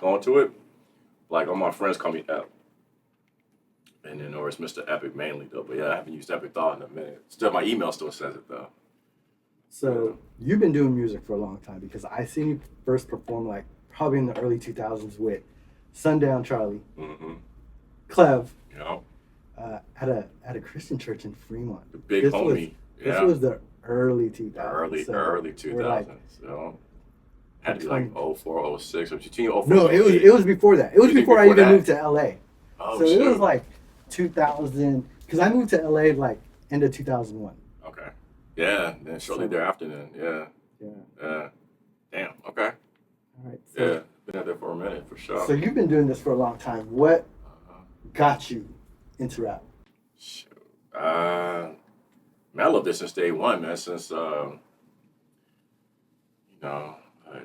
lock onto it. Like all my friends call me Ep. And then or it's Mr. Epik mainly though. But yeah, I haven't used Epic Thought in a minute. Still my email still says it though. So you've been doing music for a long time because I seen you first perform like probably in the early 2000s with Sundown Charlie, Mm-hmm. Clev, You know, at a Christian church in Fremont. the big This homie. this was the early 2000s. Early so early we're like 2000s. Had to be 20. like 04, 06, or between 04 No, and 08. it was before that. It was You think before I before even that? moved to LA. Oh So shit. it was like 2000 because I moved to LA like end of 2001. Okay. Yeah, then shortly So- thereafter then. Yeah. Yeah. Damn, okay. All right. Yeah. Been out there for a minute for sure. So you've been doing this for a long time. What got you into rap? Shoot. Man, I love this since day one, man. Since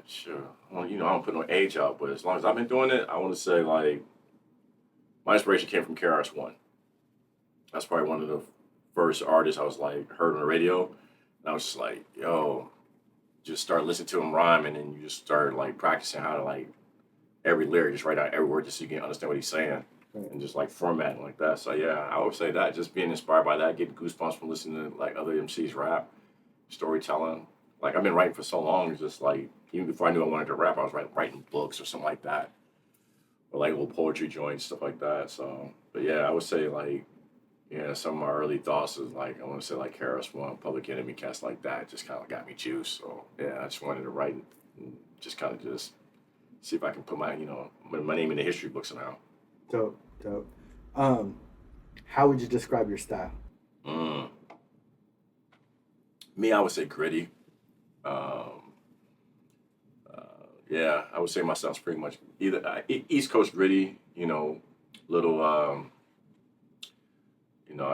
sure. Well, I don't put no age out, but as long as I've been doing it, I want to say like my inspiration came from KRS-One. That's probably one of the first artists I was like heard on the radio, and I was just like, yo, just start listening to him rhyme, and then you just start like practicing how to like every lyric, just write out every word just so you can understand what he's saying. Right. And just like formatting like that. So yeah, I would say that just being inspired by that, getting goosebumps from listening to like other MCs rap, storytelling. Like I've been writing for so long, it's just like even before I knew I wanted to rap, I was writing books or something like that, or like little poetry joints, stuff like that. So, but yeah, I would say like some of my early thoughts is like I want to say like KRS-One, Public Enemy, cats like that, just kind of got me juiced. So yeah, I just wanted to write and just kind of just see if I can put my my name in the history books somehow. Dope. How would you describe your style? Mm. Me, I would say gritty. Um, yeah, I would say my style's pretty much either East Coast gritty, little, I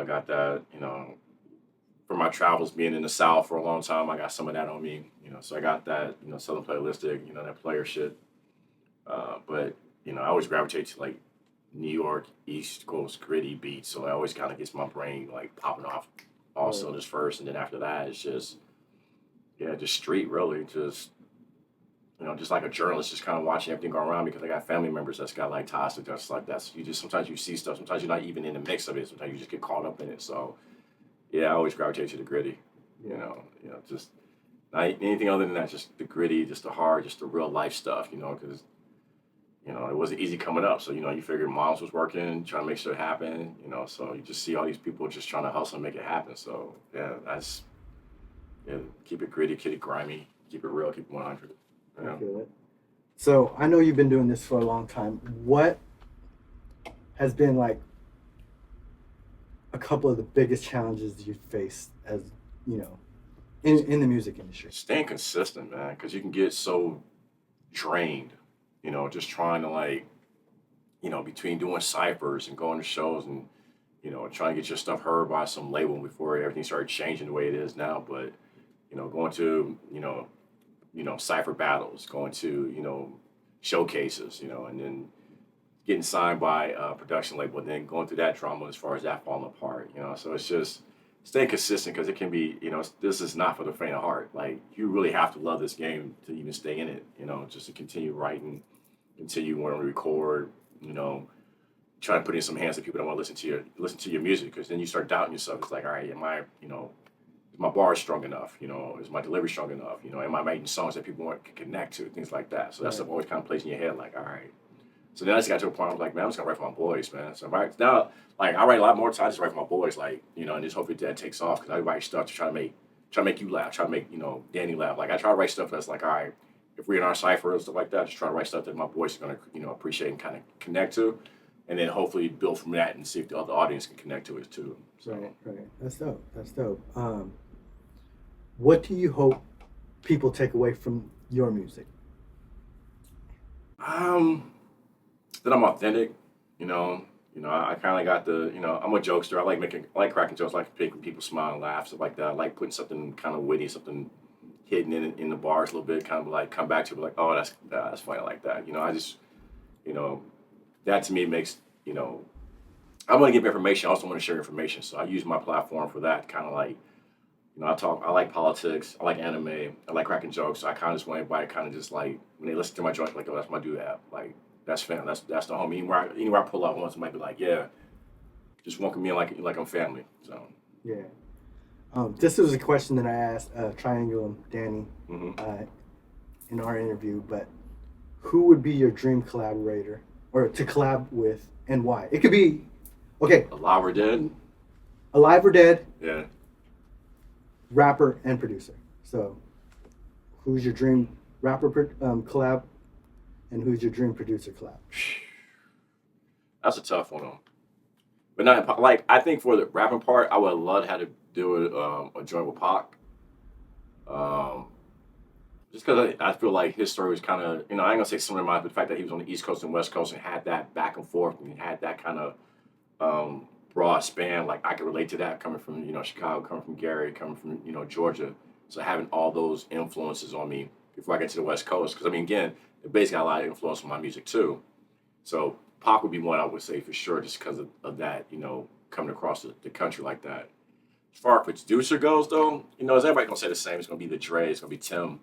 got that, from my travels being in the South for a long time, I got some of that on me, so I got that, Southern playalistic, that player shit. But, I always gravitate to like New York, East Coast gritty beats, so it always kind of gets my brain like popping off all cylinders first, and then after that, it's just street really, just like a journalist, just kind of watching everything go around because I got family members that's got like ties to just like that. So you just sometimes you see stuff, sometimes you're not even in the mix of it, sometimes you just get caught up in it. So yeah, I always gravitate to the gritty, just not anything other than that, just the gritty, just the hard, just the real life stuff, because it wasn't easy coming up. So, you figured moms was working, trying to make sure it happened, so you just see all these people just trying to hustle and make it happen. So, keep it gritty, keep it grimy, keep it real, keep it 100. I feel it. So I know you've been doing this for a long time. What has been like a couple of the biggest challenges you've faced as, in the music industry? Staying consistent, man, because you can get so drained, just trying to like, between doing ciphers and going to shows and, trying to get your stuff heard by some label before everything started changing the way it is now. But, going to, cipher battles, going to, showcases, and then getting signed by a production label, and then going through that drama as far as that falling apart, so it's just staying consistent because it can be, this is not for the faint of heart. Like, you really have to love this game to even stay in it, just to continue writing, continue wanting to record, try to put in some hands that people don't want to listen to your music, because then you start doubting yourself. It's like, all right, am I, is my bar strong enough? Is my delivery strong enough? Am I writing songs that people want to connect to? Things like that. So that stuff always kind of plays in your head, like, all right. So then I just got to a point where I'm like, man, I'm just gonna write for my boys, man. So now, like, I write a lot more times. I just write for my boys, like, and just hopefully that takes off, because I write stuff to try to make you laugh, try to make Danny laugh. Like, I try to write stuff that's like, all right, if we're in our cipher and stuff like that, just try to write stuff that my boys are gonna appreciate and kind of connect to, and then hopefully build from that and see if the other audience can connect to it too. So. Right. That's dope. What do you hope people take away from your music? That I'm authentic, I kind of got the, I'm a jokester. I like cracking jokes, I like making people smile and laugh, stuff like that. I like putting something kind of witty, something hidden in the bars a little bit, kind of like come back to it, like, oh, that's funny, like that. I just, that to me makes, I want to give information. I also want to share information. So I use my platform for that, kind of like, I like politics, I like anime, I like cracking jokes. So I kind of just want everybody kind of just like, when they listen to my joint, like, oh, that's my dude app. Like, that's fam. That's the homie. Anywhere I pull up once, might be like, yeah, just welcome me in like I'm family. So Yeah. This was a question that I asked Triangulum Danny hmm in our interview, but who would be your dream collaborator or to collab with and why? It could be, okay, alive or dead. alive or dead, Yeah. rapper and producer. So, who's your dream rapper collab, and who's your dream producer collab? That's a tough one. But not like I think for the rapping part, I would love to have to do a joint with Pac. Um, just because I feel like his story was kind of, I ain't gonna say similar to mine, but the fact that he was on the East Coast and West Coast and had that back and forth and had that kind of broad span, like I could relate to that coming from, Chicago, coming from Gary, coming from, Georgia. So having all those influences on me before I get to the West Coast, because I mean, again, it basically got a lot of influence on my music too. So Pac would be one I would say for sure, just because of that, coming across the country like that. As far as producer goes, though, is everybody gonna say the same? It's gonna be the Dre, it's gonna be Tim,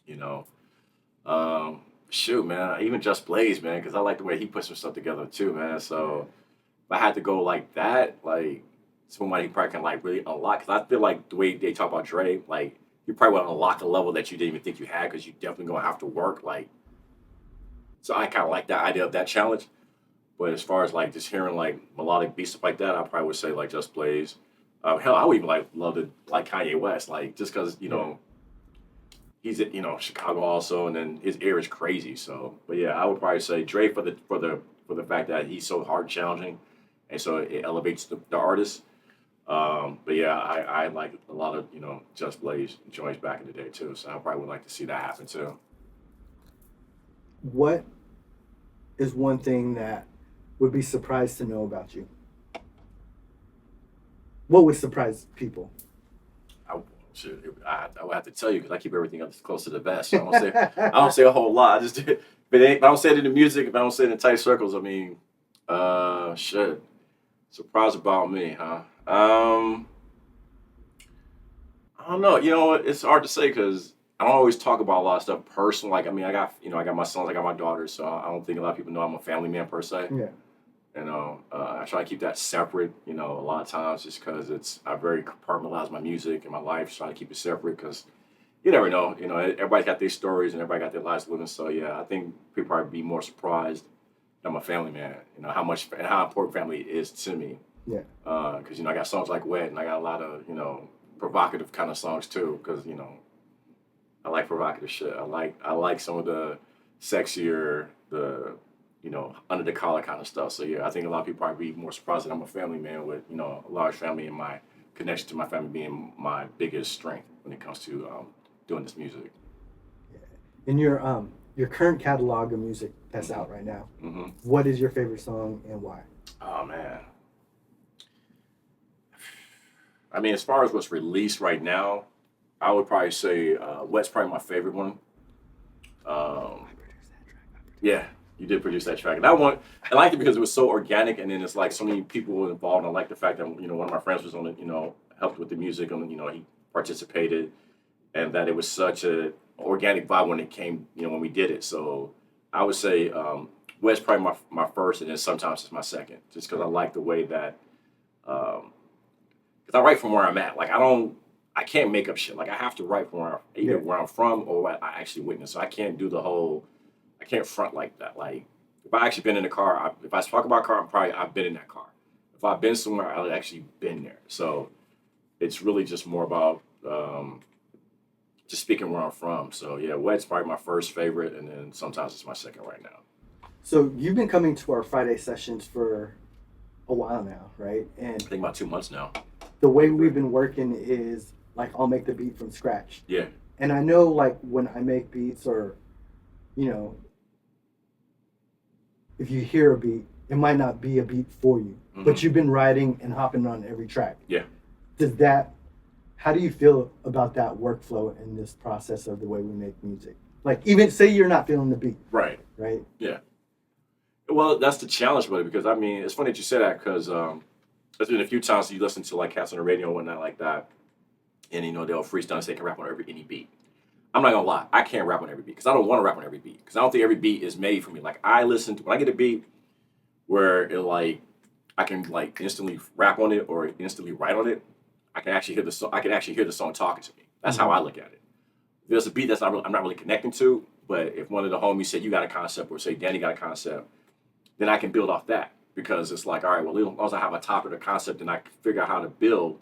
you know. Shoot, man, even Just Blaze, man, because I like the way he puts some stuff together too, man. So if I had to go like that, like somebody probably can like really unlock, because I feel like the way they talk about Dre, like you probably will unlock a level that you didn't even think you had, because you definitely gonna have to work. Like, so I kind of like that idea of that challenge. But as far as like just hearing like melodic beats stuff like that, I probably would say like Just Blaze. Hell, I would even like love to like Kanye West, like just because he's at Chicago also, and then his ear is crazy. So, but yeah, I would probably say Dre for the fact that he's so hard challenging, and so it elevates the artist. But yeah, I like a lot of Just Blaze joints back in the day too. So I probably would like to see that happen too. What is one thing that would be surprised to know about you? What would surprise people? I, I would have to tell you because I keep everything up close to the vest. So I don't say a whole lot. I just but I don't say it in the music. If I don't say it in tight circles, I mean, shit. Surprise about me, huh? I don't know. You know what? It's hard to say because I don't always talk about a lot of stuff personal. Like I mean, I got my sons, I got my daughters, so I don't think a lot of people know I'm a family man per se. Yeah. I try to keep that separate, a lot of times just because I very compartmentalize my music and my life, trying to keep it separate because you never know. Everybody got their stories and everybody got their lives living. So yeah, I think people probably be more surprised that I'm a family man, how much and how important family is to me. Yeah. Because, I got songs like Wet and I got a lot of, provocative kind of songs too because, I like provocative shit. I like some of the sexier, the under the collar kind of stuff. So yeah, I think a lot of people probably be more surprised that I'm a family man with a large family and my connection to my family being my biggest strength when it comes to doing this music. Yeah. In your current catalog of music that's out right now, Mm-hmm. what is your favorite song and why? Oh man, I mean, as far as what's released right now, I would probably say Wet's probably my favorite one. Um, I produced that track. Yeah, you did produce that track. And I liked it because it was so organic, and then it's like so many people were involved. And I like the fact that one of my friends was on it, helped with the music, and he participated, and that it was such a organic vibe when it came, when we did it. So I would say West probably my first, and then sometimes it's my second, just because I like the way that because I write from where I'm at. Like I can't make up shit. Like I have to write from either where I'm from or what I actually witnessed. So I can't do the whole. I can't front like that. Like if I actually been in a car, if I talk about a car, I've been in that car. If I've been somewhere, I've actually been there. So it's really just more about just speaking where I'm from. So yeah, Wet's probably my first favorite, and then sometimes it's my second right now. So you've been coming to our Friday sessions for a while now, right? And I think about 2 months now. the way we've been working is like I'll make the beat from scratch. Yeah. And I know like when I make beats or, if you hear a beat, it might not be a beat for you, but you've been writing and hopping on every track. Yeah. How do you feel about that workflow in this process of the way we make music? Like even say you're not feeling the beat. Right. Right? Yeah. Well, that's the challenge with it because I mean, it's funny that you say that because there's been a few times you listen to like cats on the radio and whatnot like that, and they'll freestyle and say they can rap on any beat. I'm not gonna lie, I can't rap on every beat because I don't want to rap on every beat because I don't think every beat is made for me. Like I listen to when I get a beat where it like I can like instantly rap on it or instantly write on it. I can actually hear the song. I can actually hear the song talking to me. That's how Mm-hmm. I look at it. There's a beat that's not really, I'm not really connecting to, but if one of the homies said you got a concept or say Danny got a concept, then I can build off that because it's like all right, well, as long as I have a topic or concept, then I can figure out how to build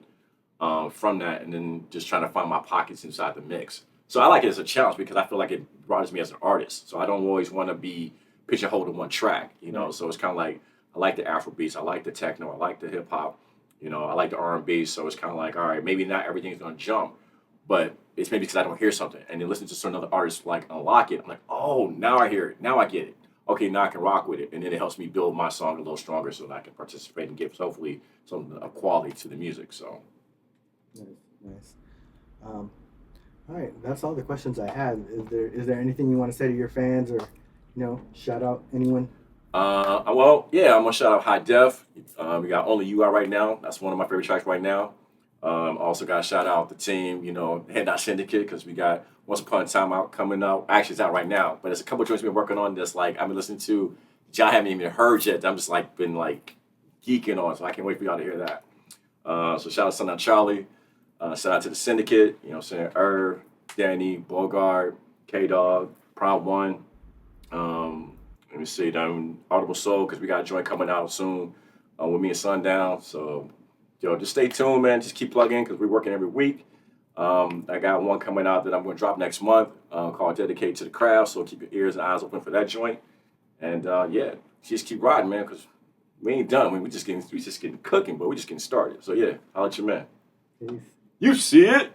from that, and then just trying to find my pockets inside the mix. So I like it as a challenge because I feel like it broadens me as an artist. So I don't always want to be pigeonholed in one track, you know. Right. So it's kind of like I like the Afro beats, I like the techno, I like the hip hop, you know, I like the R&B. So it's kind of like all right, maybe not everything's gonna jump, but it's maybe because I don't hear something, and then listen to certain other artists like unlock it. I'm like, oh, now I hear it, now I get it. Okay, now I can rock with it, and then it helps me build my song a little stronger so that I can participate and give hopefully some quality to the music. So. Nice. Nice. Um, all right, that's all the questions I had. Is there anything you want to say to your fans, or shout out anyone? Well, yeah, I'm gonna shout out High Def. We got Only You out right now. That's one of my favorite tracks right now. Also got to shout out the team, you know, Head Dot Syndicate, because we got Once Upon a Time out coming out. Actually, it's out right now, but there's a couple of joints we've been working on that's like I've been listening to. I haven't even heard yet. I'm just like been like geeking on, so I can't wait for y'all to hear that. So shout out to Sundown Charlie. Shout out to the Syndicate. You know, what I'm saying Irv, Danny, Bogart, K Dog, Prime One. Let me see, down Audible Soul because we got a joint coming out soon with me and Sundown. So, yo, just stay tuned, man. Just keep plugging because we're working every week. I got one coming out that I'm going to drop next month called Dedicated to the Craft. So keep your ears and eyes open for that joint. And yeah, just keep riding, man, because we ain't done. We just getting cooking, but we just getting started. So yeah, I'll let you, man. Peace. You see it.